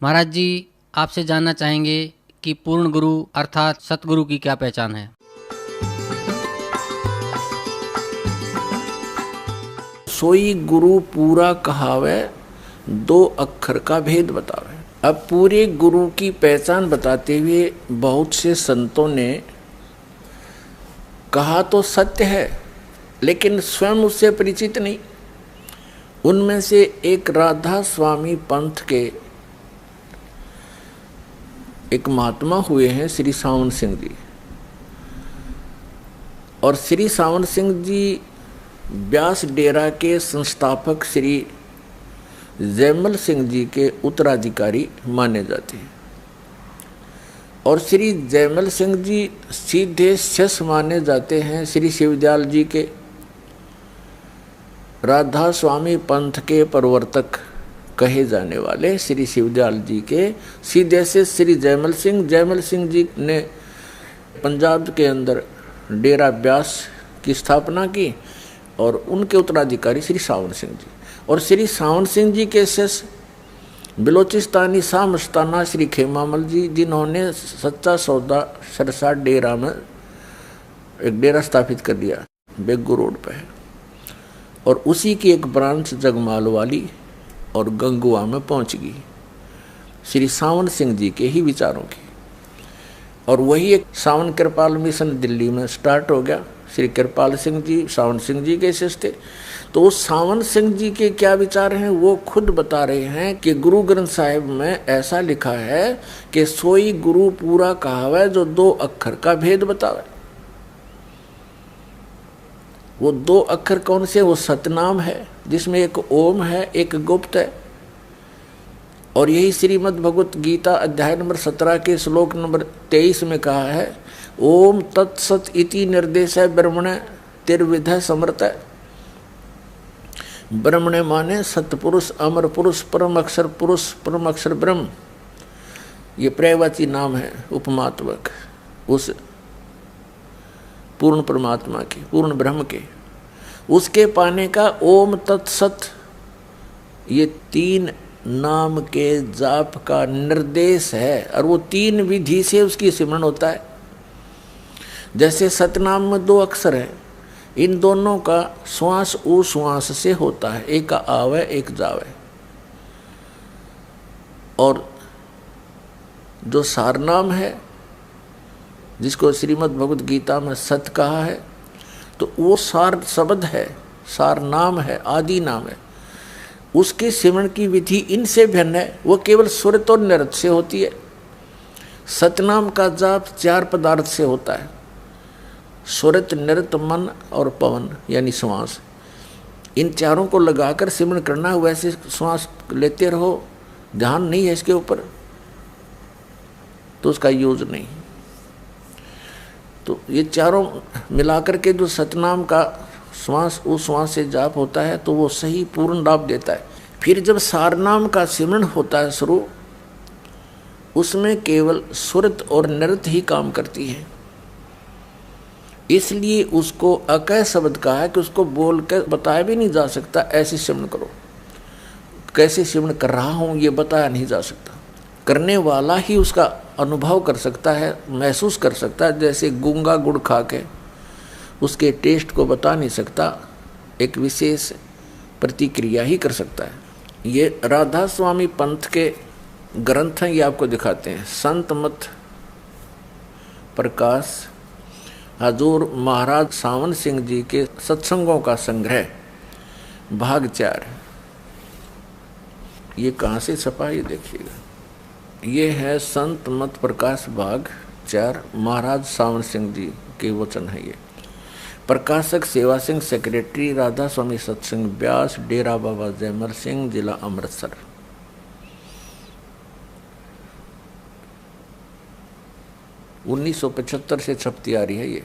महाराज जी, आपसे जानना चाहेंगे कि पूर्ण गुरु अर्थात सतगुरु की क्या पहचान है। सोई गुरु पूरा कहावे, दो अक्षर का भेद बतावे। अब पूरे गुरु की पहचान बताते हुए बहुत से संतों ने कहा तो सत्य है, लेकिन स्वयं उससे परिचित नहीं। उनमें से एक राधा स्वामी पंथ के एक महात्मा हुए हैं श्री सावन सिंह जी। और श्री सावन सिंह जी व्यास डेरा के संस्थापक श्री जयमल सिंह जी के उत्तराधिकारी माने जाते हैं। और श्री जयमल सिंह जी सीधे शिष्य माने जाते हैं श्री शिवदयाल जी के। राधा स्वामी पंथ के प्रवर्तक कहे जाने वाले श्री शिवदयाल जी के सीधे से श्री जयमल सिंह जी ने पंजाब के अंदर डेरा व्यास की स्थापना की और उनके उत्तराधिकारी श्री सावन सिंह जी। और श्री सावन सिंह जी के शिष्य बिलोचिस्तानी शाह मस्ताना श्री खेमामल जी, जिन्होंने सच्चा सौदा सरसा डेरा में एक डेरा स्थापित कर दिया, बेगू रोड पे है। और उसी की एक ब्रांच जगमाल वाली और गंगुआ में पहुंच गई श्री सावन सिंह जी के ही विचारों की। और वही एक सावन कृपाल मिशन दिल्ली में स्टार्ट हो गया। श्री कृपाल सिंह जी सावन सिंह जी के शिष्य थे। तो उस सावन सिंह जी के क्या विचार हैं वो खुद बता रहे हैं कि गुरु ग्रंथ साहिब में ऐसा लिखा है कि सोई गुरु पूरा कहावे, जो दो अक्षर का भेद बतावे। वो दो अक्षर कौन से? वो सतनाम है, जिसमें एक ओम है, एक गुप्त है। और यही श्रीमद् भगवत गीता अध्याय नंबर 17 के श्लोक नंबर 23 में कहा है, ओम तत्सत इति निर्देश है ब्रह्मण तिर्विध समर्थ। ब्रह्मण माने सतपुरुष, अमर पुरुष, परम अक्षर ब्रह्म। ये पर्यायवाची नाम है उपमात्मक उस पूर्ण परमात्मा के, पूर्ण ब्रह्म के। उसके पाने का ओम तत्सत, ये तीन नाम के जाप का निर्देश है। और वो तीन विधि से उसकी सिमरन होता है। जैसे सतनाम में दो अक्षर है, इन दोनों का श्वास उ श्वास से होता है, एक का आवे एक जावे। और जो सारनाम है, जिसको श्रीमद् भगवत गीता में सत कहा है, तो वो सार शब्द है, सार नाम है, आदि नाम है। उसके सिमरण की विधि इनसे भिन्न है। वो केवल सुरत और नृत से होती है। सतनाम का जाप चार पदार्थ से होता है, सुरत, नृत, मन और पवन यानी श्वास। इन चारों को लगाकर सिमरण करना है। वैसे श्वास लेते रहो, ध्यान नहीं है इसके ऊपर तो उसका यूज नहीं। तो ये चारों मिलाकर के जो सतनाम का श्वास उस श्वास से जाप होता है, तो वो सही पूर्ण लाभ देता है। फिर जब सारनाम का सिमरण होता है शुरू, उसमें केवल सुरत और नृत ही काम करती है। इसलिए उसको अकय शब्द कहा है कि उसको बोल कर बताया भी नहीं जा सकता ऐसे सिमरण करो। कैसे सिमरण कर रहा हूँ ये बताया नहीं जा सकता, करने वाला ही उसका अनुभव कर सकता है, महसूस कर सकता है। जैसे गूंगा गुड़ खा के उसके टेस्ट को बता नहीं सकता, एक विशेष प्रतिक्रिया ही कर सकता है। ये राधा स्वामी पंथ के ग्रंथ हैं, ये आपको दिखाते हैं। संत मत प्रकाश हजूर महाराज सावन सिंह जी के सत्संगों का संग्रह भाग 4। ये कहाँ से छपा ये देखिएगा। ये है संत मत प्रकाश भाग 4, महाराज सावन सिंह जी के वचन है। ये प्रकाशक सेवा सिंह, सेक्रेटरी राधा स्वामी सत्संग व्यास, डेरा बाबा जयमल सिंह, जिला अमृतसर। उन्नीस 1975 से छपती आ रही है। ये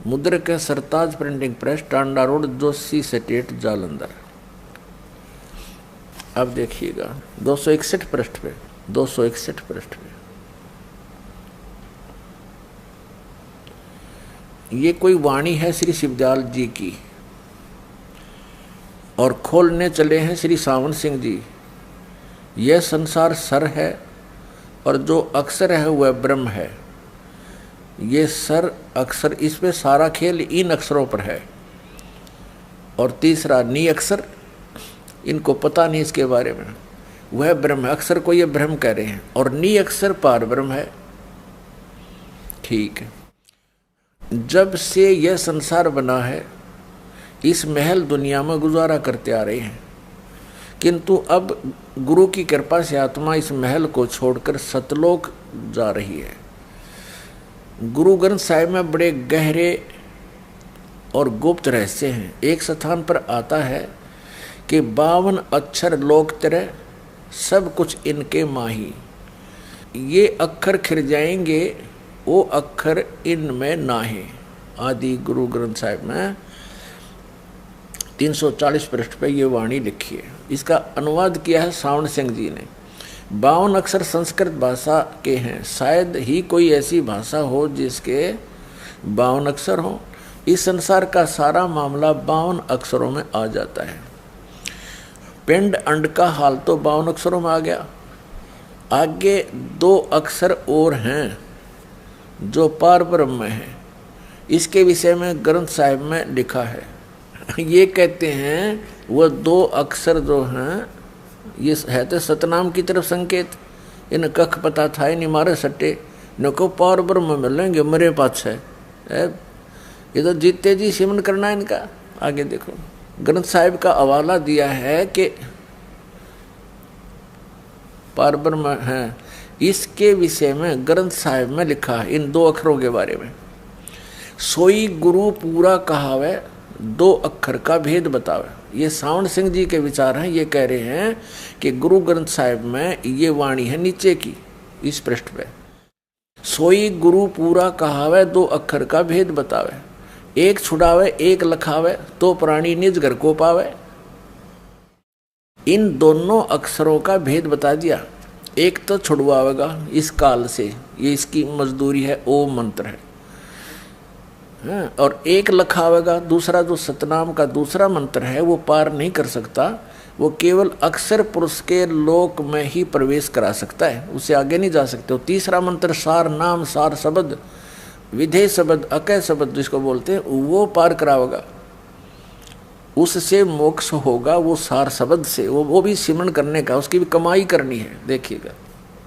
मुद्रक है Sartaj printing press, Tanda road, Joshi state, Jalandhar. अब देखिएगा 261 पृष्ठ पे, 261 पृष्ठ पे ये कोई वाणी है श्री शिवदयाल जी की। और खोलने चले हैं श्री सावन सिंह जी यह संसार सर है और जो अक्षर है वह ब्रह्म है। ये सर अक्षर, इस पे सारा खेल इन अक्षरों पर है। और तीसरा नी अक्षर, इनको पता नहीं इसके बारे में, वह ब्रह्म है। अक्षर को ये ब्रह्म कह रहे हैं और नी अक्षर पार ब्रह्म है। ठीक है, जब से यह संसार बना है इस महल दुनिया में गुजारा करते आ रहे हैं, किंतु अब गुरु की कृपा से आत्मा इस महल को छोड़कर सतलोक जा रही है। गुरु ग्रंथ साहिब में बड़े गहरे और गुप्त रहस्य हैं। एक स्थान पर आता है कि 52 अक्षर लोक तेरे, सब कुछ इनके माही। ये अक्षर खिर जाएंगे, वो अक्षर इनमें नाहे। आदि गुरु ग्रंथ साहिब में 340 पृष्ठ पे ये वाणी लिखी है। इसका अनुवाद किया है सावण सिंह जी ने। 52 अक्षर संस्कृत भाषा के हैं, शायद ही कोई ऐसी भाषा हो जिसके 52 अक्षर हो। इस संसार का सारा मामला 52 अक्षरों में आ जाता है। पिंड अंड का हाल तो 52 अक्षरों में आ गया। आगे 2 अक्षर और हैं जो पार ब्रह्म है। इसके विषय में ग्रंथ साहिब में लिखा है। ये कहते हैं वह 2 अक्षर जो हैं, ये है तो सतनाम की तरफ संकेत। इन कख पता था इन मारे सट्टे नको पार ब्रह्म मिलेंगे मरे पाछ है। ये तो जीते जी सिमन करना इनका। आगे देखो, ग्रंथ साहिब का हवाला दिया है कि पार ब्रह्म है। इसके विषय में ग्रंथ साहिब में लिखा है इन 2 अक्षरों के बारे में। सोई गुरु पूरा कहावे, 2 अक्षर का भेद बतावे। ये सावण सिंह जी के विचार हैं। ये कह रहे हैं कि गुरु ग्रंथ साहिब में ये वाणी है नीचे की, इस पृष्ठ पे। सोई गुरु पूरा कहावे, 2 अक्षर का भेद बतावे। एक छुड़ावे एक लखावे, तो प्राणी निज घर को पावे। इन दोनों अक्षरों का भेद बता दिया। एक तो छुड़वावेगा इस काल से, ये इसकी मजदूरी है, ओम मंत्र है। और एक लखावेगा, दूसरा जो सतनाम का दूसरा मंत्र है वो पार नहीं कर सकता। वो केवल अक्षर पुरुष के लोक में ही प्रवेश करा सकता है, उससे आगे नहीं जा सकते। वो तीसरा मंत्र सार नाम, सार शब्द, विधेय शब्द, अकय शब्द जिसको बोलते हैं, वो पार करावेगा। उससे मोक्ष होगा, वो सार शब्द से। वो भी सिमरन करने का, उसकी भी कमाई करनी है। देखिएगा,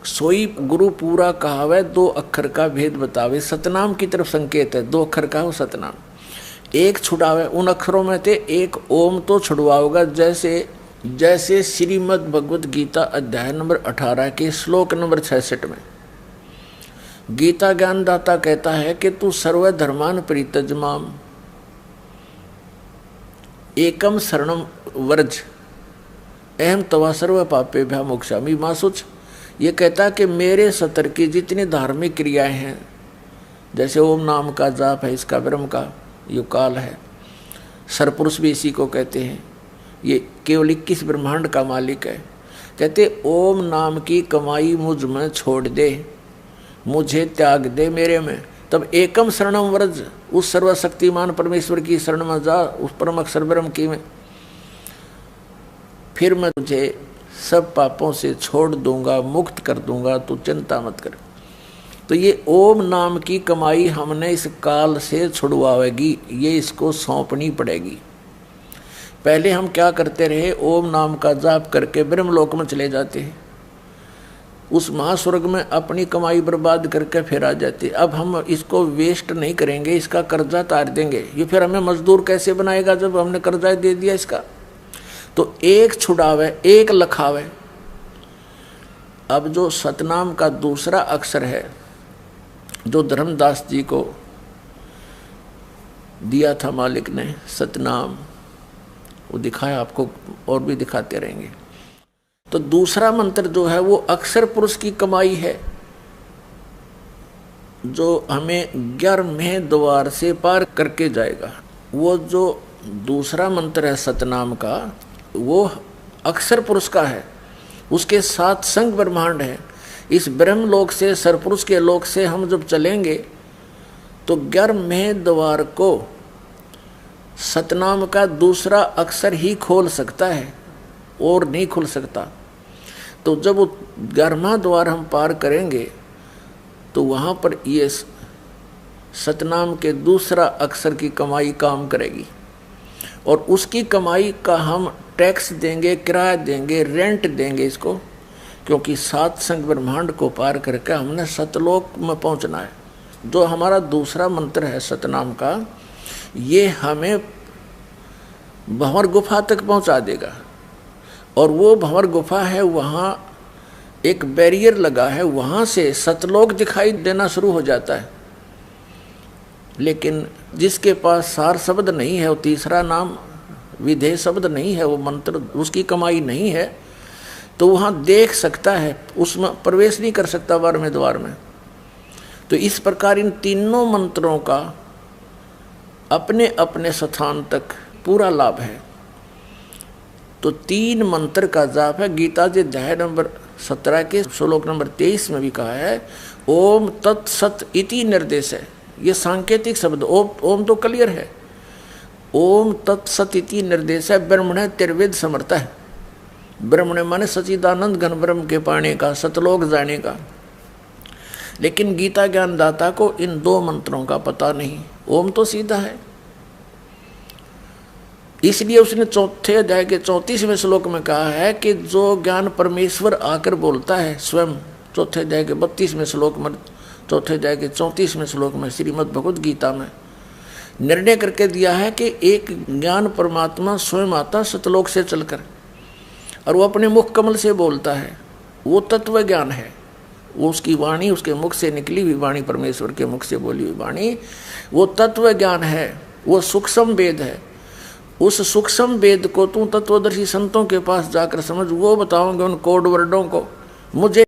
सोई गुरु पूरा कहावे, 2 अक्षर का भेद बतावे। सतनाम की तरफ संकेत है, 2 अक्षर का वो सतनाम। एक छुड़ावे, उन अक्षरों में थे एक ओम तो छुड़वाओगा। जैसे श्रीमद् भगवत गीता अध्याय नंबर 18 के श्लोक नंबर 66 में गीता ज्ञानदाता कहता है कि तू सर्वधर्मान परित्यज्यमाम एकम शरणम व्रज अहम तवा सर्व पापेभ्यः मोक्षामि मा शुच। ये कहता है कि मेरे सतर की जितनी धार्मिक क्रियाएं हैं, जैसे ओम नाम का जाप है, इसका ब्रह्म का यो काल है, सरपुरुष भी इसी को कहते हैं। ये केवल 21 ब्रह्मांड का मालिक है। कहते ओम नाम की कमाई मुझ में छोड़ दे, मुझे त्याग दे मेरे में। तब एकम शरणम व्रज, उस सर्वशक्तिमान परमेश्वर की शरण में जा, उस परम अक्षर ब्रह्म की में। फिर मैं तुझे सब पापों से छोड़ दूंगा, मुक्त कर दूंगा, तू चिंता मत कर। तो ये ओम नाम की कमाई हमने इस काल से छुड़वाएगी, ये इसको सौंपनी पड़ेगी। पहले हम क्या करते रहे, ओम नाम का जाप करके ब्रह्मलोक में चले जाते हैं, उस महास्वर्ग में अपनी कमाई बर्बाद करके फिर आ जाते। अब हम इसको वेस्ट नहीं करेंगे, इसका कर्जा तार देंगे। ये फिर हमें मजदूर कैसे बनाएगा जब हमने कर्जा दे दिया इसका। तो एक छुड़ावे एक लखावे। अब जो सतनाम का दूसरा अक्षर है, जो धर्मदास जी को दिया था मालिक ने, सतनाम, वो दिखाया आपको और भी दिखाते रहेंगे। तो दूसरा मंत्र जो है वो अक्षर पुरुष की कमाई है, जो हमें 11वें द्वार से पार करके जाएगा। वो जो दूसरा मंत्र है सतनाम का, वो अक्षर पुरुष का है, उसके साथ संग ब्रह्मांड है। इस ब्रह्मलोक से, सरपुरुष के लोक से हम जब चलेंगे तो 11वें द्वार को सतनाम का दूसरा अक्षर ही खोल सकता है और नहीं खुल सकता। तो जब वो 11वां द्वार हम पार करेंगे तो वहाँ पर ये सतनाम के दूसरा अक्षर की कमाई काम करेगी और उसकी कमाई का हम टैक्स देंगे, किराया देंगे, रेंट देंगे इसको, क्योंकि 7 संग ब्रह्मांड को पार करके हमने सतलोक में पहुंचना है। जो हमारा दूसरा मंत्र है सतनाम का, ये हमें भंवर गुफा तक पहुंचा देगा और वो भंवर गुफा है, वहाँ एक बैरियर लगा है, वहाँ से सतलोक दिखाई देना शुरू हो जाता है। लेकिन जिसके पास सार शब्द नहीं है, वो तीसरा नाम विधेय शब्द नहीं है, वो मंत्र उसकी कमाई नहीं है, तो वहाँ देख सकता है, उसमें प्रवेश नहीं कर सकता 12वें द्वार में। तो इस प्रकार इन तीनों मंत्रों का अपने अपने स्थान तक पूरा लाभ है। तो 3 मंत्र का जाप है। गीता जी अध्याय नंबर 17 के श्लोक नंबर 23 में भी कहा है ओम तत्सत इति निर्देश है। ये सांकेतिक शब्द, ओम तो क्लियर है, ओम तत्सत इति निर्देश है। ब्रह्मणे त्रिवेद समर्थ है। ब्रह्मणे माने सच्चिदानंद घन ब्रह्म के पाने का, सतलोक जाने का। लेकिन गीता ज्ञानदाता को इन 2 मंत्रों का पता नहीं। ओम तो सीधा है, इसलिए उसने 4 अध्याय के 34वें श्लोक में कहा है कि जो ज्ञान परमेश्वर आकर बोलता है स्वयं, 4 अध्याय के 32वें श्लोक में, 4 अध्याय के 34वें श्लोक में श्रीमद् भगवद गीता में निर्णय करके दिया है कि एक ज्ञान परमात्मा स्वयं आता सतलोक से चलकर और वो अपने मुख कमल से बोलता है। वो तत्व ज्ञान है, वो उसकी वाणी, उसके मुख से निकली हुई वाणी, परमेश्वर के मुख से बोली हुई वाणी, वो तत्व ज्ञान है, वो सूक्ष्म वेद है। उस सूक्ष्म वेद को तू तत्वदर्शी संतों के पास जाकर समझ, वो बताओगे उन कोड वर्डों को। मुझे